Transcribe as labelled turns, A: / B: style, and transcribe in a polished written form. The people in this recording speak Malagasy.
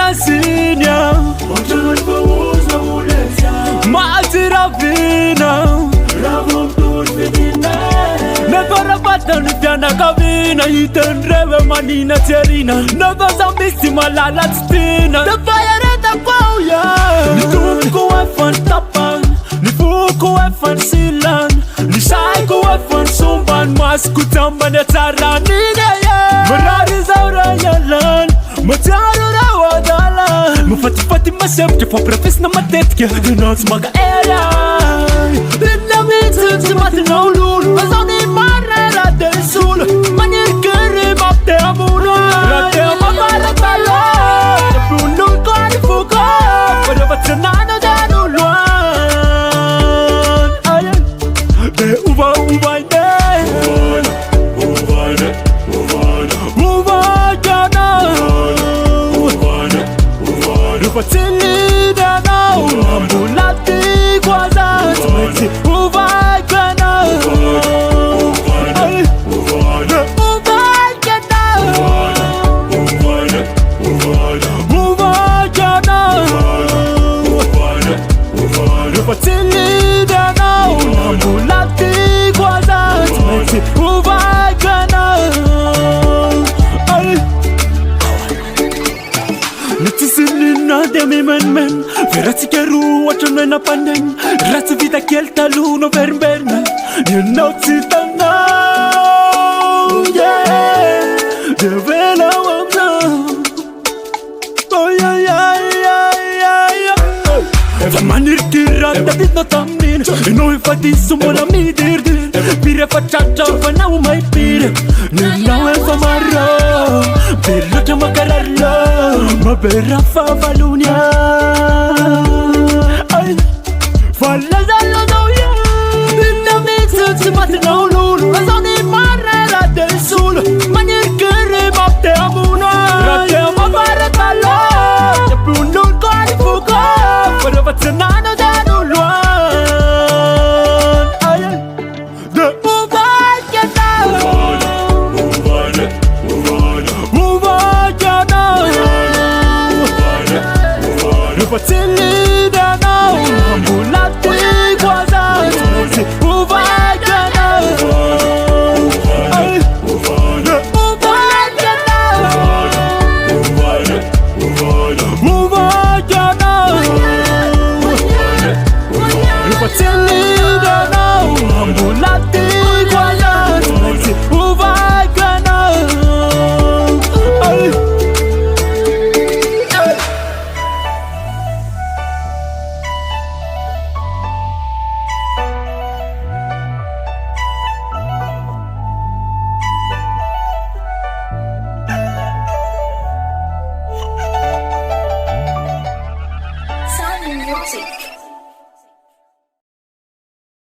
A: Masinia Matiravina Nevarabata Nipiana Kavina Iten Reve Manina Terina Nevazambisi Malala Tina Nevayareta Pauya Nifuku Efan Tapan Nifuku Efan Silan Nishaiku Efan Sumban Maskutamba Netara Nina Marari Zaura Yalan Mataru Rawadala Mufati Masep for Professor Matetka Not Maga Area Linda Mixed to Matino Lulu was on the Marra del Sul Manir Karim up the Amuna Ratamala Tala The Bruno Kari Fuka But if it's another than one The Uba Fatilida now, ambulati kwaza, tumeti uvagana, fatilida now, ambulati kwaza, tumeti uvagana. Nitisilina demi men Verati keru wachon na pandem Rati vida kielta luno verberna You know titana Yeah The vela wamna Oh yeah Vamanir tira David no tamin No ifati sumola mi dirdir Pire fachacha fana umay pire Nina e famaro Berrota makararlo Ma berra fa valunia Ay Falla dallo doya Nina mixed to matino lulu Azoni marrera del sul Manir kere mapte amuna Rate amabare talo Jepundul kari fuka Pada vatsanano danu luan Ay The Uvagana Uvagana Uvagana